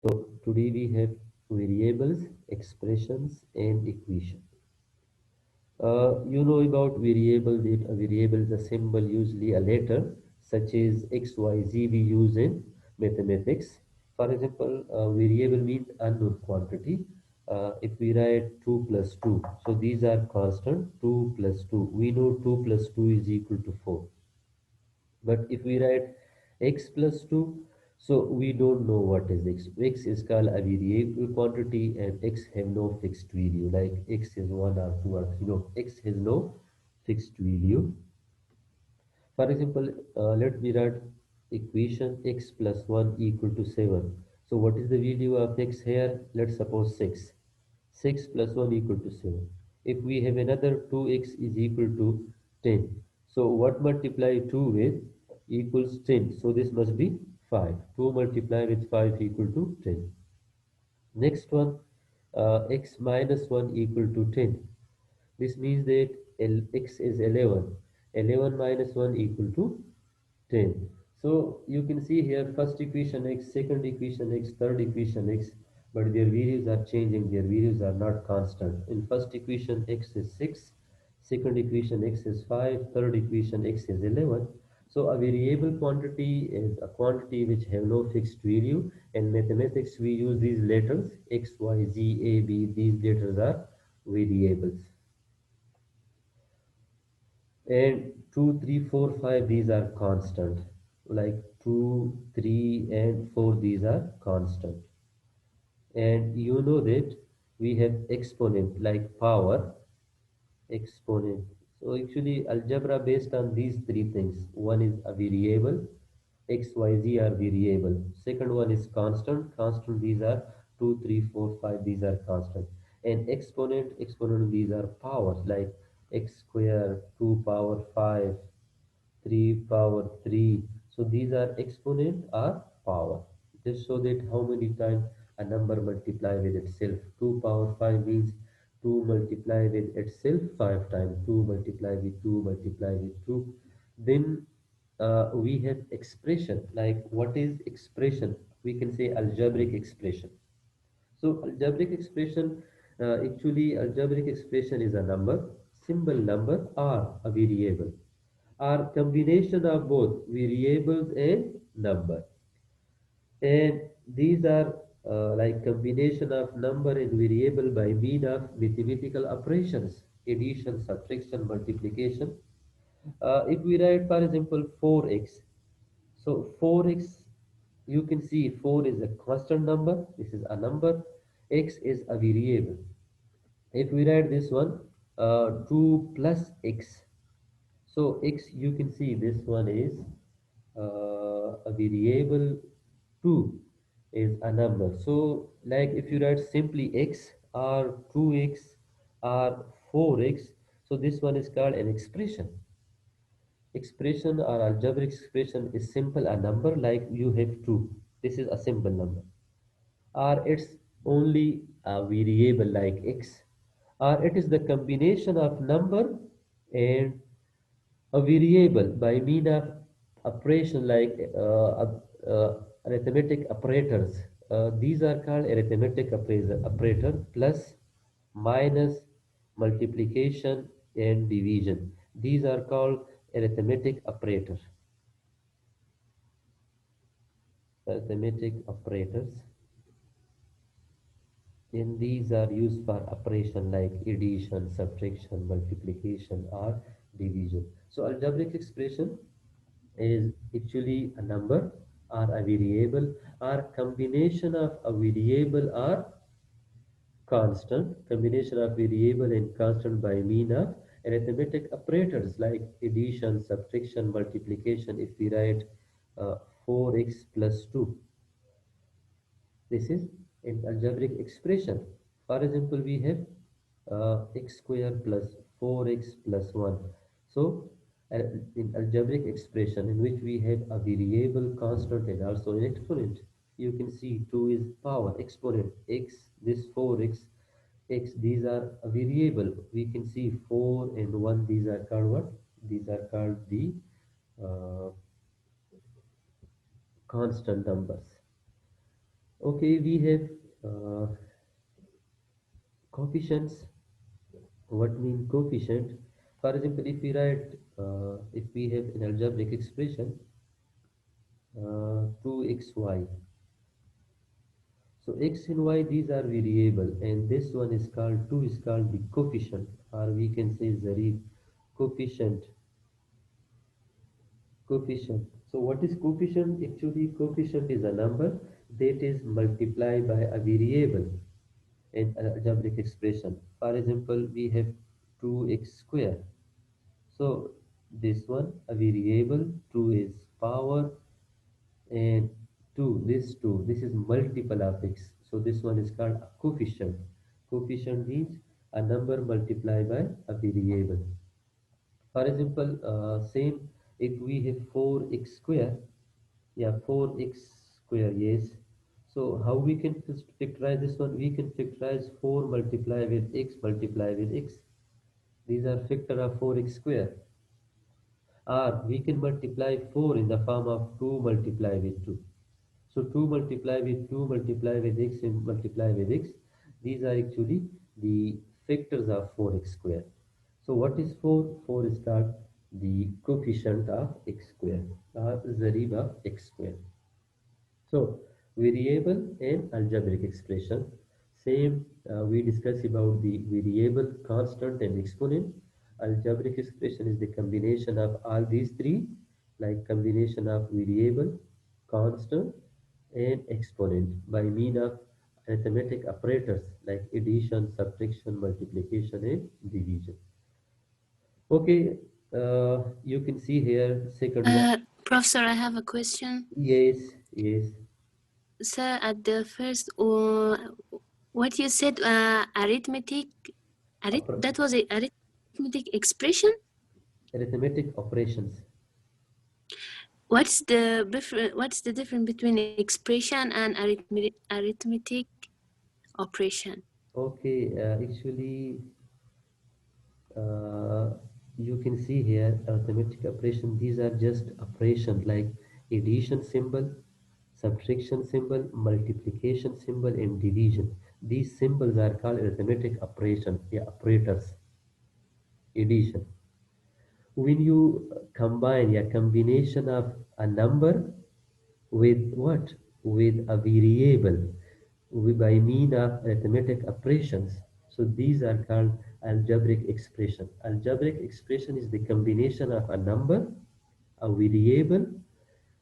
So today we have variables, expressions, and equation. You know about variable that a variable is a symbol, usually a letter, such as X, Y, Z we use in mathematics. For example, variable means unknown quantity. If we write 2 plus 2, so these are constant, 2 plus 2. We know 2 plus 2 is equal to 4. But if we write x plus 2, so we don't know what is x. X is called a variable quantity and x have no fixed value. Like x is 1 or 2 or 3. No, x has no fixed value. For example, let me write equation x plus 1 equal to 7. So what is the value of x here? Let's suppose 6. 6 plus 1 equal to 7. If we have another 2x is equal to 10. So what multiply 2 with equals 10. So this must be 5. 2 multiply with 5 equal to 10. Next one, x minus 1 equal to 10. This means that x is 11. 11 minus 1 equal to 10. So you can see here first equation x, second equation x, third equation x, but their values are changing, their values are not constant. In first equation x is 6, second equation x is 5, third equation x is 11. So a variable quantity is a quantity which have no fixed value. In mathematics we use these letters x, y, z, a, b, these letters are variables. And 2, 3, 4, 5, these are constant. Like 2, 3, and 4, these are constant. And you know that we have exponent like power, exponent. So actually algebra based on these three things. One is a variable, x, y, z are variable. Second one is constant, constant these are 2, 3, 4, 5, these are constant. And exponent, exponent these are powers like x square, 2 power 5, 3 power 3. So these are exponent or power. Just so that how many times a number multiply with itself. 2 power 5 means 2 multiply with itself 5 times. 2 multiply with 2 multiply with 2. Then we have expression. Like what is expression? We can say algebraic expression. So algebraic expression, actually algebraic expression is a number, symbol number or a variable are combination of both variables and number. And these are like combination of number and variable by mean of mathematical operations, addition, subtraction, multiplication. If we write, for example, 4x, so 4x, you can see 4 is a constant number, this is a number, x is a variable. If we write this one, 2 plus x, so x, you can see this one is a variable. 2 is a number. So like if you write simply x or 2x or 4x, so this one is called an expression. Expression or algebraic expression is simple a number like you have 2. This is a simple number. Or it's only a variable like x, or it is the combination of number and a variable by mean of operation like arithmetic operators. These are called arithmetic operator plus, minus, multiplication, and division. These are called arithmetic operator. Arithmetic operators. And these are used for operation like addition, subtraction, multiplication, or division. So algebraic expression is actually a number or a variable or combination of a variable or constant, combination of variable and constant by mean of arithmetic operators like addition, subtraction, multiplication. If we write 4x plus 2, this is an algebraic expression. For example, we have x square plus 4x plus 1. So, in algebraic expression in which we have a variable, constant, and also an exponent, you can see 2 is power, exponent, x, this 4x, x, these are a variable. We can see 4 and 1, these are called what? These are called the uh, constant numbers. Okay, we have uh, coefficients. What mean coefficient? For example, if we write, if we have an algebraic expression, 2xy. So x and y, these are variable, and this one is called, 2 is called the coefficient, or we can say Zarif, coefficient, coefficient. So what is coefficient? Actually, coefficient is a number that is multiplied by a variable in an algebraic expression. For example, we have 2x square. So this one, a variable, 2 is power, and 2, this is multiple of x. So this one is called a coefficient. Coefficient means a number multiplied by a variable. For example, same, if we have 4x square, yeah, 4x square, yes. So how we can factorize this one? We can factorize 4 multiply with x multiply with x. These are factor of 4x square. Or we can multiply 4 in the form of 2 multiply with 2. So 2 multiply with 2 multiply with x and multiply with x. These are actually the factors of 4x square. So what is 4? 4 is called the coefficient of x square, or Zarib of x square. So variable and algebraic expression. Same, we discussed about the variable, constant, and exponent. Algebraic expression is the combination of all these three, like combination of variable, constant, and exponent by mean of arithmetic operators like addition, subtraction, multiplication, and division. Okay, you can see here second one. Professor, I have a question. Yes, yes. Sir, at the first, what you said, arithmetic, that was a arithmetic expression. Arithmetic operations. What's the difference between expression and arithmetic operation? Okay, actually, uh, you can see here arithmetic operation. These are just operations like addition symbol, subtraction symbol, multiplication symbol, and division. These symbols are called arithmetic operation, yeah, operators. Addition. When you combine a combination of a number with what? With a variable by mean of arithmetic operations. So these are called algebraic expression. Algebraic expression is the combination of a number, a variable,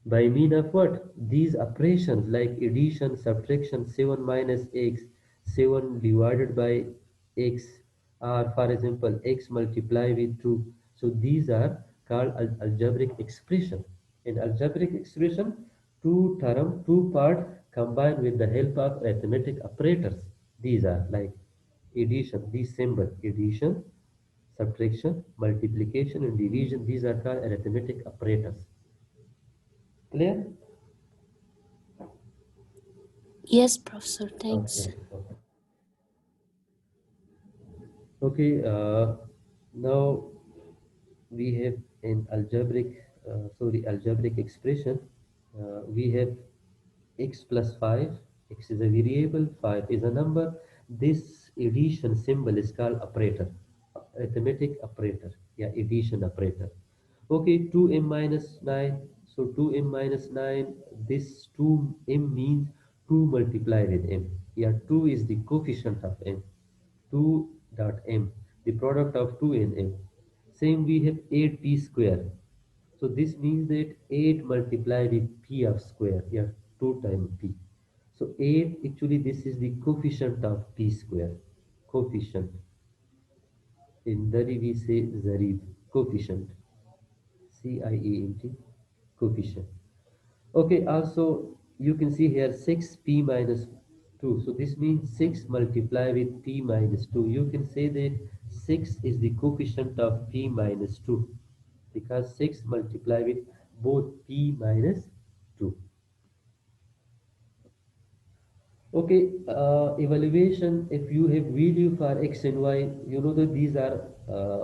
by mean of what? These operations like addition, subtraction, 7 minus x, 7 divided by x, or for example, x multiplied with 2. So these are called algebraic expression. In algebraic expression, two part combined with the help of arithmetic operators. These are like addition, these symbol, addition, subtraction, multiplication, and division. These are called arithmetic operators. Clear? Yes, Professor. Thanks. Okay. Okay. Now we have an algebraic expression. We have x plus 5. X is a variable, 5 is a number. This addition symbol is called operator, arithmetic operator. Yeah, addition operator. Okay, 2m minus 9. So 2m minus 9, this 2m means 2 multiplied with m. Yeah, 2 is the coefficient of m. 2 dot m, the product of 2 and m. Same, we have 8p square. So this means that 8 multiplied with p of square, yeah, 2 times p. So 8, actually this is the coefficient of p square. Coefficient. In Dari we say Zarif. Coefficient. C-I-E-N-T. Coefficient. Okay, also you can see here 6p minus 2. So this means 6 multiplied with p minus 2. You can say that 6 is the coefficient of p minus 2 because 6 multiplied with both p minus 2. Okay, evaluation, if you have value for x and y, you know that these are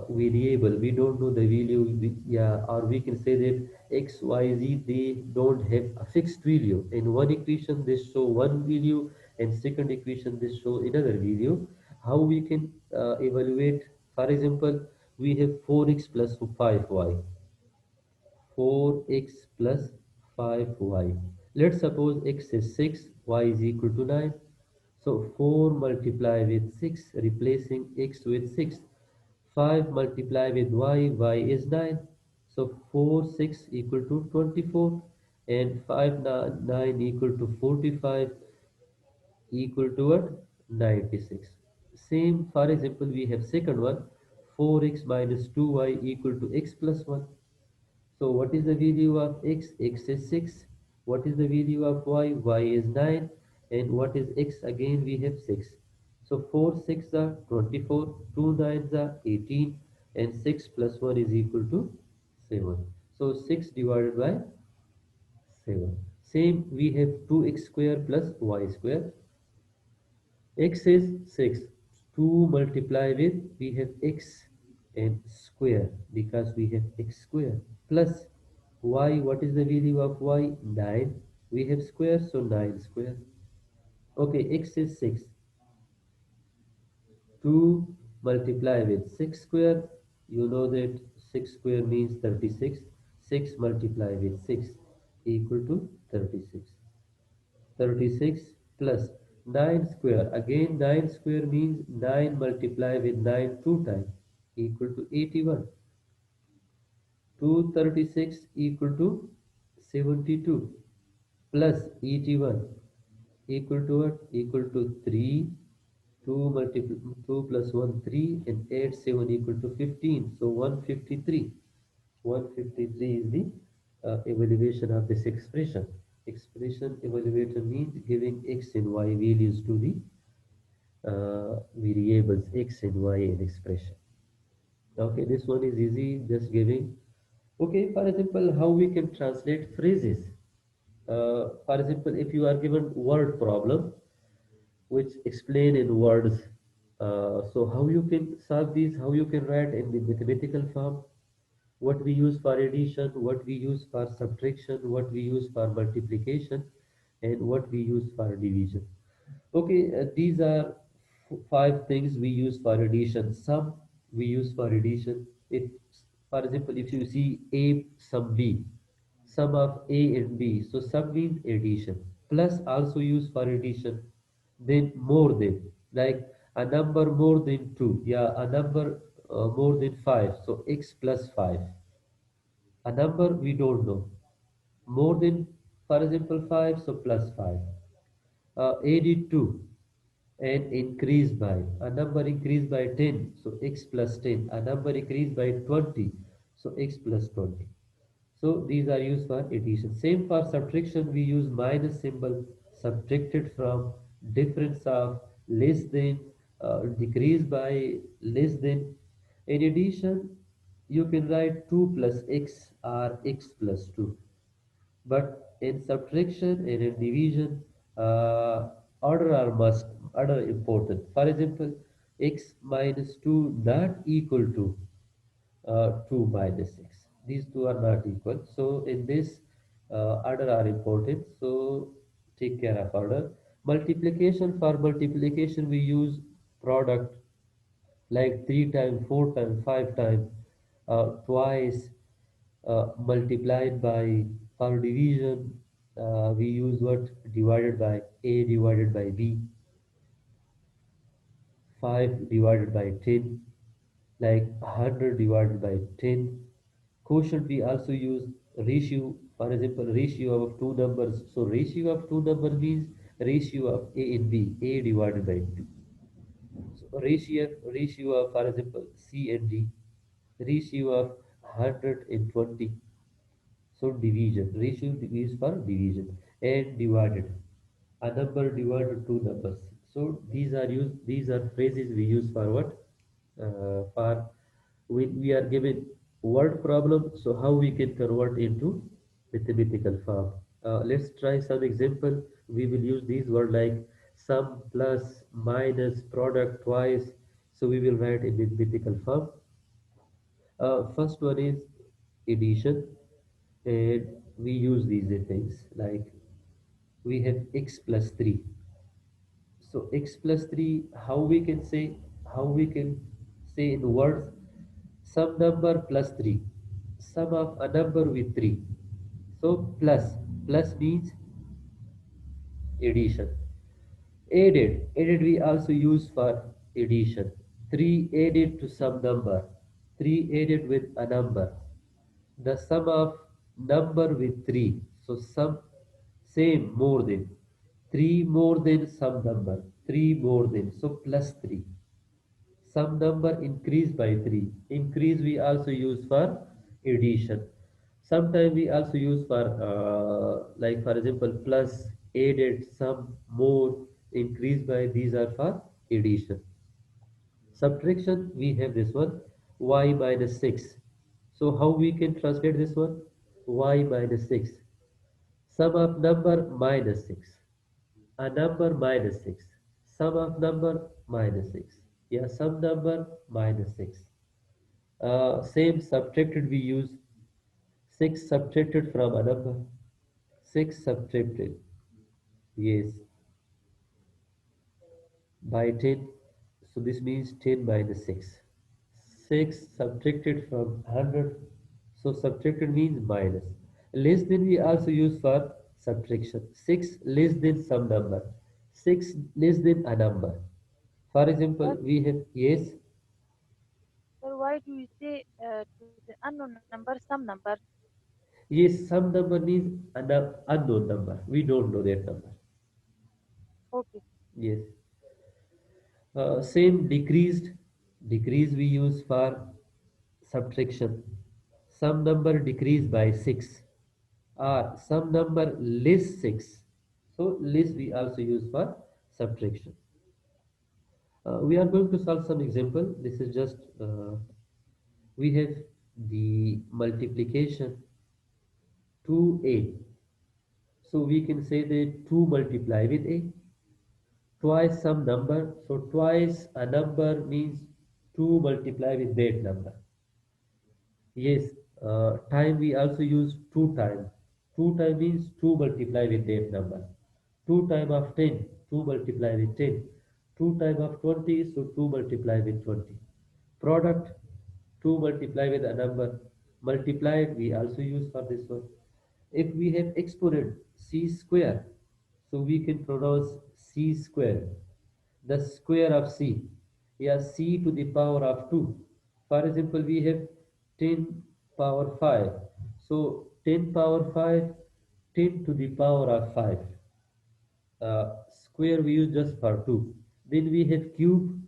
variable. We don't know the value, yeah, or we can say that x, y, z, they don't have a fixed value. In one equation, they show one value, and second equation, they show another value. How we can evaluate, for example, we have 4x plus 5y. 4x plus 5y. Let's suppose x is 6, y is equal to 9. So 4 multiply with 6, replacing x with 6. 5 multiply with y is 9. So 4, 6 equal to 24. And 5, 9 equal to 45 equal to what? 96. Same, for example, we have second one. 4x minus 2y equal to x plus 1. So what is the value of x? X is 6. What is the value of y? Y is 9. And what is x? Again we have 6. So 4 6 are 24, 2 9s are 18, and 6 plus 1 is equal to 7. So 6 divided by 7. Same, we have 2x square plus y square. X is 6. 2 multiply with, we have x and square, because we have x square, plus y. What is the value of y? 9. We have square, so 9 square. Okay, x is 6. 2 multiply with 6 square. You know that 6 square means 36. 6 multiply with 6 equal to 36. 36 plus 9 square. Again 9 square means 9 multiply with 9 two times equal to 81. 236 equal to 72 plus 81 equal to what? Equal to 3. 2 multiply 2 plus 1 3, and 8 7 equal to 15. So 153. 153 is the evaluation of this expression. Expression evaluator means giving x and y values to the variables x and y in expression. Okay, this one is easy, just giving. Okay, for example, how we can translate phrases. For example, if you are given word problem which explain in words, so how you can solve these, how you can write in the mathematical form, what we use for addition, what we use for subtraction, what we use for multiplication, and what we use for division. Okay, these are five things we use for addition. Sum we use for addition. If, for example, if you see A sum B, sum of A and B, so sum means addition. Plus also used for addition. Then more than, like a number more than 2, yeah, a number more than 5, so x plus 5. A number we don't know. More than, for example, 5, so plus 5. Added 2 and increased by. A number increased by 10, so x plus 10. A number increased by 20, so x plus 20. So these are used for addition. Same for subtraction, we use minus symbol, subtracted from, difference of, less than, decreased by, less than. In addition, you can write 2 plus x or x plus 2. But in subtraction and in division, order are must, order important. For example, x minus 2 not equal to 2 minus 6. These two are not equal. So in this, order are important. So take care of order. Multiplication, for multiplication we use product, like 3 times, 4 times, 5 times, twice, multiplied by. For division, we use what? Divided by A divided by B, 5 divided by 10, like 100 divided by 10. Quotient we also use ratio, for example, ratio of two numbers. So ratio of two numbers means ratio of A and B, A divided by 2. So ratio of, for example, C and D, ratio of 120. So division, ratio is for division, and divided, a number divided two numbers. So these are used, these are phrases we use for what? For when we are given word problem, so how we can convert into mathematical form. Let's try some example. We will use these word like sum plus minus product twice. So we will write in mythical form. First one is addition, and we use these things like we have x plus 3. So x plus 3, how we can say in words, some number plus 3, sum of a number with 3. So plus means addition. Added we also use for addition. 3 added to some number, 3 added with a number. The sum of number with 3. So sum same more than 3 more than some number, 3 more than. So plus 3. Some number increased by 3. Increase we also use for addition. Sometimes we also use for like for example plus, added, some, more, increased by, these are for addition. Subtraction we have this one, y minus 6. So how we can translate this one? Y minus 6. Sum of number minus 6. A number minus 6. Sum of number minus 6. Yeah, some number minus 6. Same subtracted we use 6 subtracted from a number. 6 subtracted, yes, by 10. So this means 10 minus 6. 6 subtracted from 100. So subtracted means minus. Less than we also use for subtraction. 6 less than some number. 6 less than a number. For example, But we have, yes, sir, why do you say to the unknown number some number? yes, some number means an unknown number. We don't know that number. Okay. Yes. Same decreased, decrease we use for subtraction. Some number decreased by 6 or some number less 6. So less we also use for subtraction. We are going to solve some example. This is just we have the multiplication 2a. So we can say that 2 multiply with a, twice some number. So twice a number means 2 multiply with that number. Yes, time we also use 2 time. 2 time means 2 multiply with that number. 2 time of 10, 2 multiply with 10. 2 time of 20, so 2 multiply with 20. Product 2 multiply with a number. Multiplied we also use for this one. If we have exponent c square, so we can pronounce c square, the square of c. Yeah, c to the power of 2. For example, we have 10 power 5. So 10 power 5, 10 to the power of 5. Square we use just for 2. Then we have cube.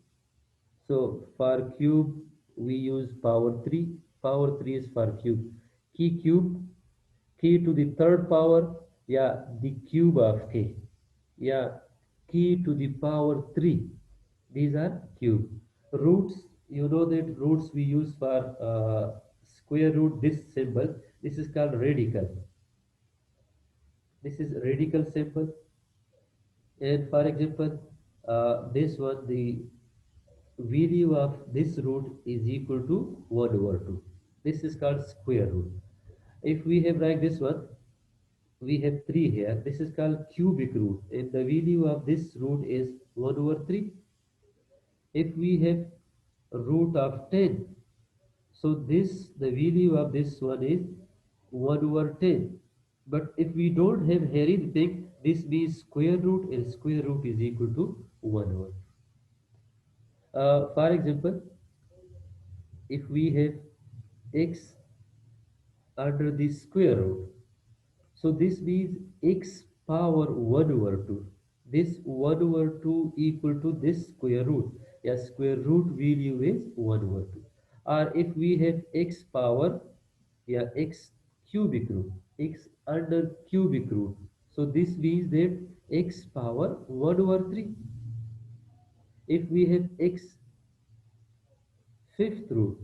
So for cube we use power 3. Power 3 is for cube. Key cube, key to the third power, yeah, the cube of k. Yeah, key to the power 3. These are cube. Roots, you know that roots we use for square root, this symbol. This is called radical. This is radical symbol. And for example, this one, the value of this root is equal to 1 over 2. This is called square root. If we have like this one, we have 3 here. This is called cubic root. And the value of this root is 1 over 3. If we have root of 10, so this, the value of this one is 1 over 10. But if we don't have here anything, this means square root, and square root is equal to 1 over. For example, if we have x under the square root, so this means x power 1 over 2. This 1 over 2 equal to this square root. Yes, square root value is 1 over 2. Or if we have x power, yeah, x cubic root, x under cubic root. So this means that x power 1 over 3. If we have x fifth root,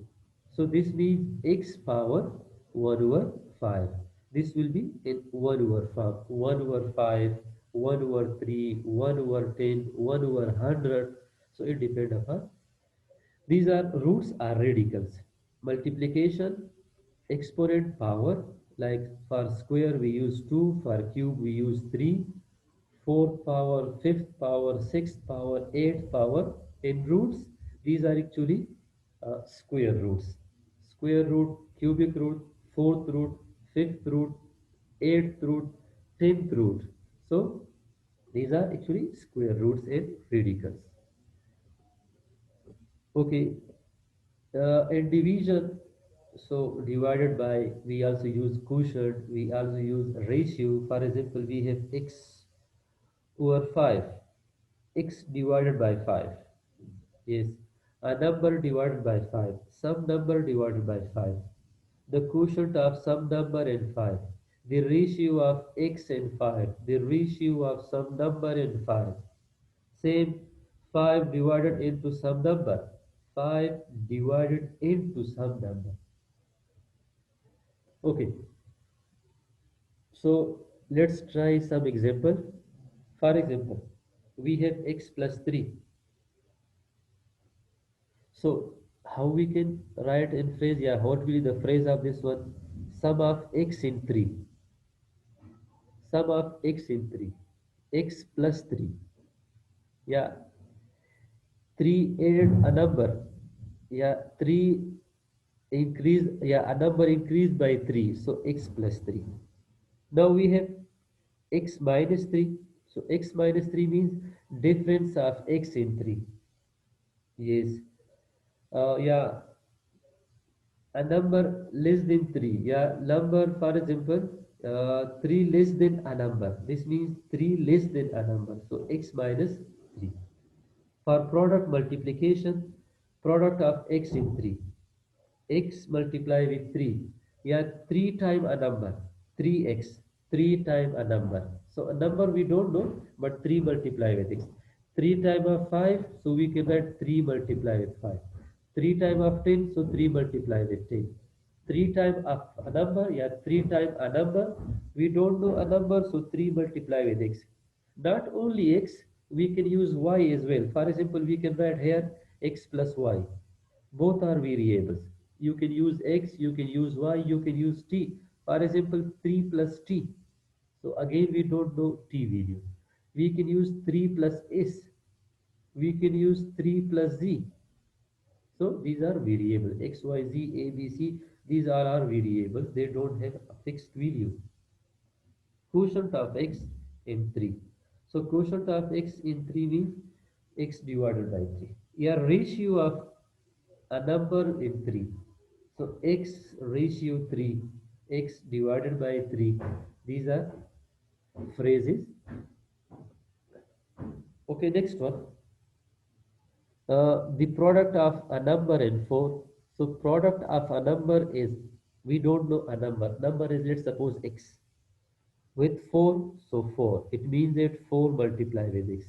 so this means x power 1 over 5. This will be in 1 over 5, 1 over 5, 1 over 3, 1 over 10, 1 over 100. So it depends upon. These are roots are radicals. Multiplication, exponent power, like for square we use 2, for cube we use 3, fourth power, fifth power, sixth power, eighth power. In roots, these are actually square roots. Square root, cubic root, fourth root, fifth root, eighth root, tenth root. So these are actually square roots and radicals. Okay, in division, so divided by, we also use quotient, we also use ratio. For example, we have x over 5, x divided by 5. Yes, a number divided by 5, some number divided by 5, the quotient of some number and 5, the ratio of x and 5, the ratio of some number and 5. Same, 5 divided into some number, 5 divided into some number. Okay, so let's try some example. For example, we have x plus 3. So how we can write in phrase? Yeah, what will be the phrase of this one? Sum of x in 3. Sum of x in 3. X plus 3. Yeah, 3 added a number. Yeah, 3 increase. Yeah, a number increased by 3. So x plus 3. Now we have x minus 3. So x minus 3 means difference of x in 3. Yes. Yeah, a number less than 3. Yeah, number, for example, 3 less than a number. This means 3 less than a number. So x minus 3. For product multiplication, product of x in 3. X multiply with 3. Yeah, 3 time a number. 3x. 3 time a number. So a number we don't know, but 3 multiply with x. 3 time of 5, so we can write 3 multiply with 5. 3 time of 10, so 3 multiply with 10. 3 time of a number, yeah, 3 time a number. We don't know a number, so 3 multiply with x. Not only x, we can use y as well. For example, we can write here x plus y. Both are variables. You can use x, you can use y, you can use t. For example, 3 plus t. So again, we don't know t value. We can use 3 plus s. We can use 3 plus z. So these are variables. X, Y, Z, A, B, C. These are our variables. They don't have a fixed value. Quotient of x in 3. So quotient of x in 3 means x divided by 3. Yeah, ratio of a number in 3. So x ratio 3, x divided by 3. These are phrases. Okay, next one. The product of a number and 4. So product of a number is, we don't know a number. Number is, let's suppose x. With 4, so 4. It means that 4 multiply with x.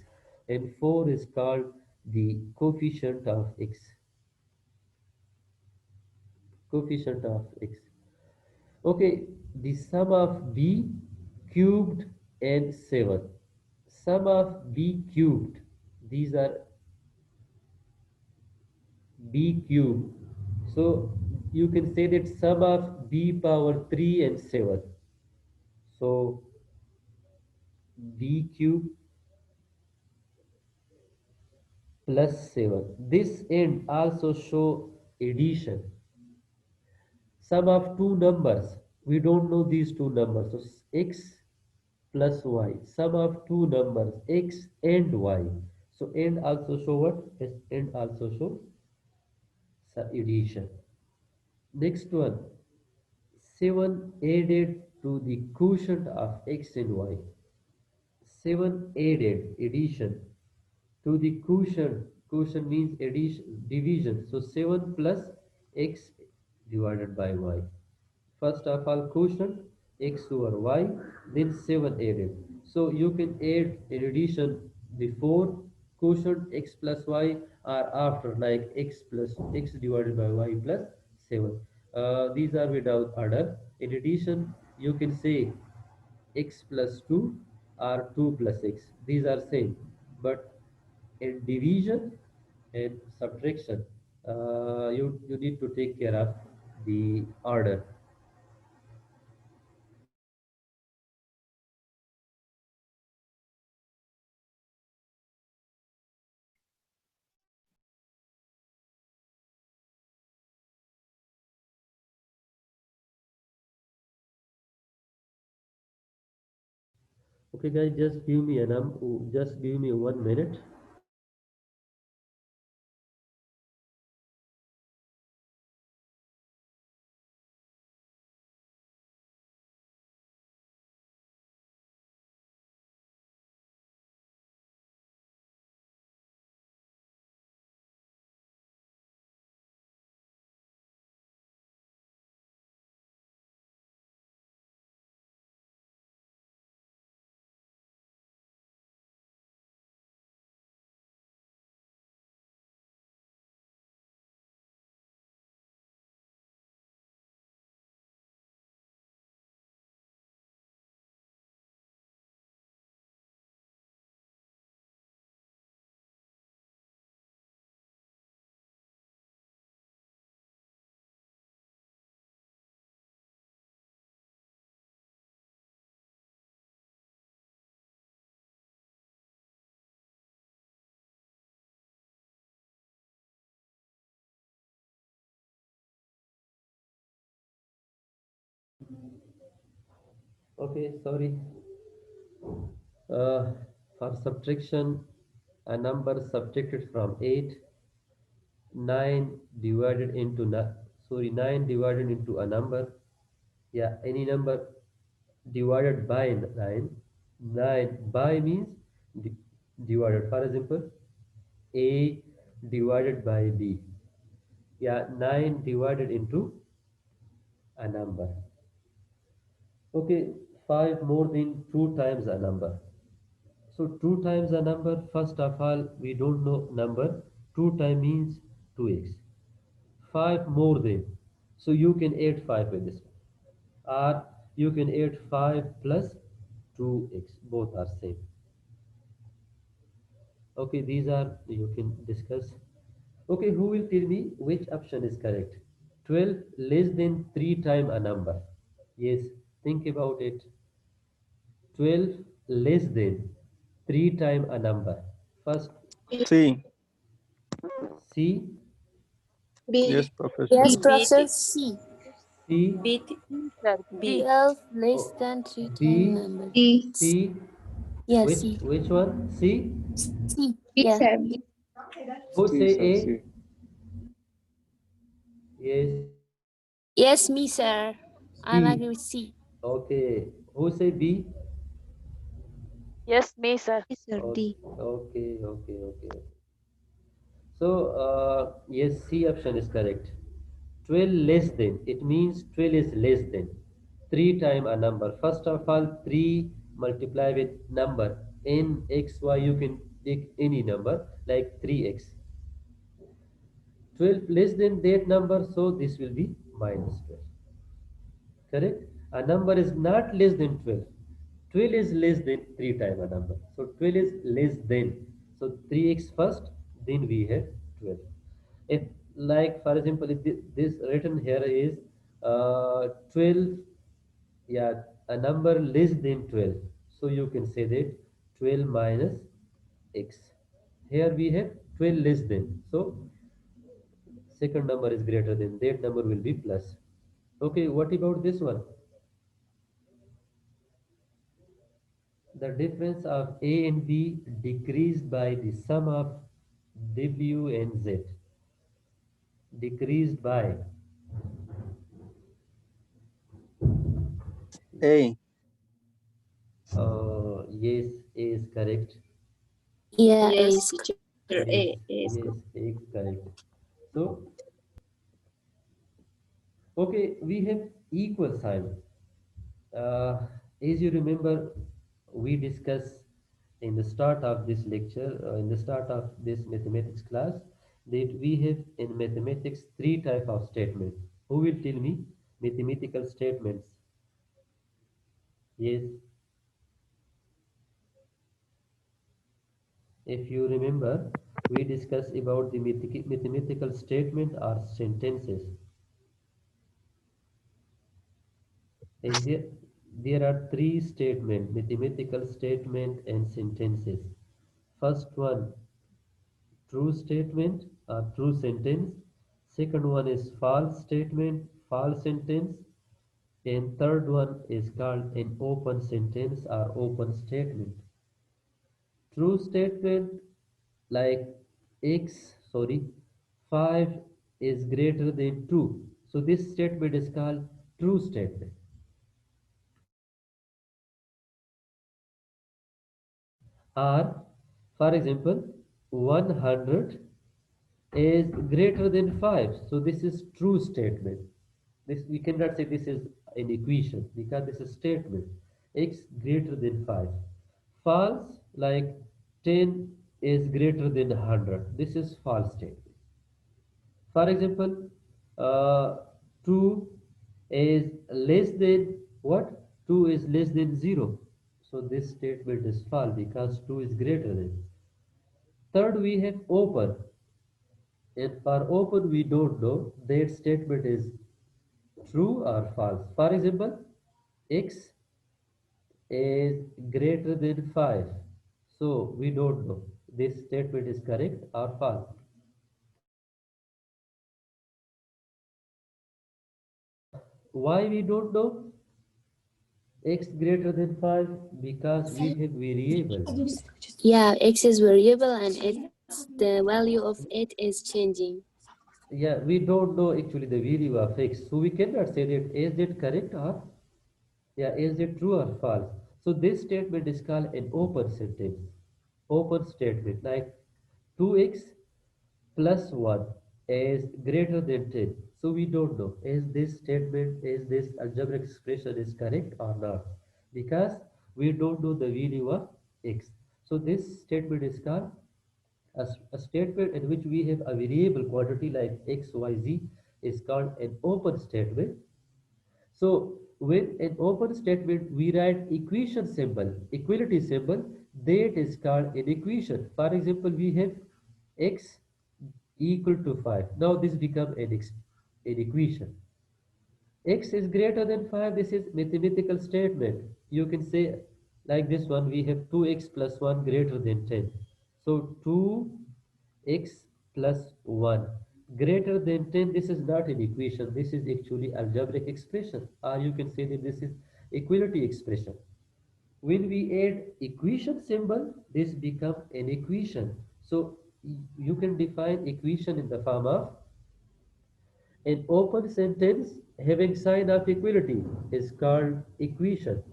And 4 is called the coefficient of x. Coefficient of x. Okay, the sum of b cubed and 7. Sum of b cubed. These are b cubed. So you can say that sum of b power 3 and 7. So b cubed plus 7. This end also show addition. Sum of two numbers. We don't know these two numbers. So x plus y. Sum of two numbers x and y. So end also show what? Yes, end also show addition. Next one. 7 added to the quotient of x and y. 7 added addition to the quotient. Quotient means addition, division. So 7 plus x divided by y. First of all, quotient x over y, then 7 added. So you can add in addition before quotient x plus y or after, like x plus x divided by y plus 7. These are without order. In addition, you can say x plus 2, are 2 plus 6. These are same. But in division and subtraction, you need to take care of the order. Okay, guys, just give me 1 minute. Okay, sorry. Uh, for subtraction, a number subtracted from 8, 9 divided into, 9 divided into a number. Yeah, any number divided by 9. 9 by means di- divided. For example, A divided by B. Yeah, 9 divided into a number. Okay, 5 more than 2 times a number. So 2 times a number, first of all, we don't know number. 2 times means 2x. 5 more than. So you can add 5 with this one. Or you can add 5 plus 2x. Both are same. Okay, these are, you can discuss. Okay, who will tell me which option is correct? 12 less than 3 times a number. Yes, think about it. 12 less than 3 times a number. First, C. C, Yes, Professor. Yes, B, B, Professor. C. C, B, C, sir. C. 12 less oh, than 3 times B, number. C, C, Yes, which C. which one? C. C. B, Yeah. sir, B. Who C, say sir, A? C. Yes. Yes, me, sir. I'm C. agree with C. Okay. Who say B? Yes, me, sir. Yes, sir, Okay, D. okay. So, yes, C option is correct. 12 less than, it means 12 is less than 3 times a number. First of all, 3 multiply with number n x y, you can take any number like 3x. 12 less than that number, so this will be minus 12. Correct? A number is not less than 12. 12 is less than 3 times a number. So 12 is less than. So 3x first, then we have 12. If, like, for example, if this written here is 12, yeah, a number less than 12. So you can say that 12 minus x. Here we have 12 less than. So second number is greater than, that number will be plus. Okay, what about this one? The difference of A and B decreased by the sum of W and Z. Decreased by, A. yes, A is correct. Yeah, Yes, is teacher, Yes, A is yes, good. A is correct. So, okay, we have equal sign. Uh, as you remember, we discussed in the start of this lecture, in the start of this mathematics class, that we have in mathematics three type of statement. Who will tell me mathematical statements? Yes, If you remember, we discussed about the mathematical statement or sentences. And there are three statements, mathematical statement and sentences. First one, true statement or true sentence. Second one is false statement, false sentence. And third one is called an open sentence or open statement. True statement like sorry, 5 is greater than 2. So this statement is called true statement. Or, for example, 100 is greater than 5. So this is true statement. This we cannot say this is an equation because this is statement. X greater than 5. False, like 10 is greater than 100. This is false statement. For example, uh, 2 is less than what? 2 is less than 0. So this statement is false because 2 is greater than. Third, we have open. And for open, we don't know that statement is true or false. For example, x is greater than 5. So we don't know this statement is correct or false. Why we don't know x greater than 5? Because we have variable. Yeah, X is variable and the value of it is changing. Yeah, we don't know actually the value of x. So we cannot say that is it correct or yeah, is it true or false? So this statement is called an open sentence. Open statement like 2x plus 1 is greater than 10. So we don't know is this statement, is this algebraic expression is correct or not, because we don't know the value of x. So this statement is called a statement in which we have a variable quantity like x, y, z is called an open statement. So when an open statement we write equation symbol, equality symbol, that is called an equation. For example, we have x equal to 5. Now this becomes an equation. X is greater than 5. This is mathematical statement. You can say like this one, we have 2x plus 1 greater than 10. So 2x plus 1 greater than 10. This is not an equation. This is actually algebraic expression. Or you can say that this is equality expression. When we add equation symbol, this becomes an equation. So you can define equation in the form of an open sentence having sign of equality is called equation.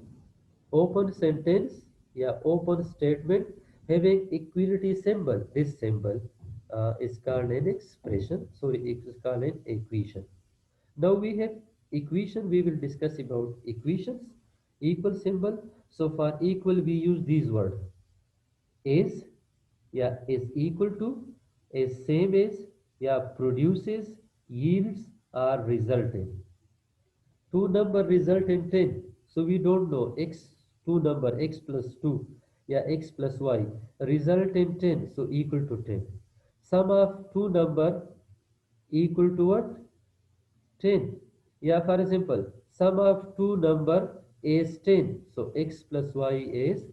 Open sentence, yeah, open statement having equality symbol. This symbol is called an expression. Sorry, it is called an equation. Now we have equation. We will discuss about equations. Equal symbol. So for equal, we use these words. Is, yeah, is equal to, is same as, yeah, produces, yields, or result in. Two number result in 10. So we don't know x, two number x plus 2, yeah, x plus y result in 10. So equal to 10. Sum of two number equal to what? 10. Yeah, for example, sum of two number is 10. So x plus y is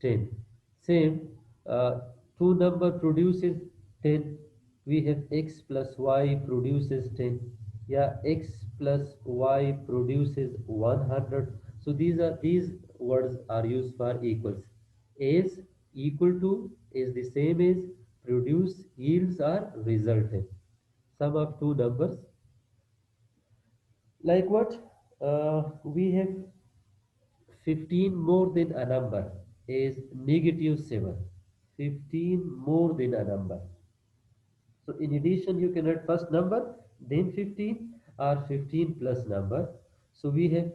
10. Same, two number produces 10. We have x plus y produces 10. Yeah, x plus y produces 100. So these words are used for equals. Is equal to is the same as produce, yields, or resultant. Sum of two numbers like what? We have 15 more than a number is negative 7. 15 more than a number. So in addition, you can write first number, then 15 or 15 plus number. So we have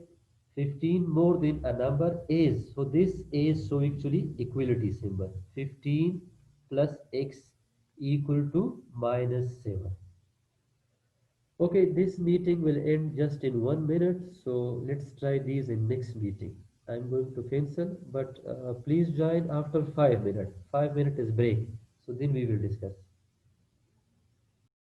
15 more than a number is. So this is so actually equality symbol. 15 plus x equal to minus 7. Okay, this meeting will end just in 1 minute. So let's try these in next meeting. I'm going to cancel, but please join after 5 minutes. 5 minutes is break. So then we will discuss.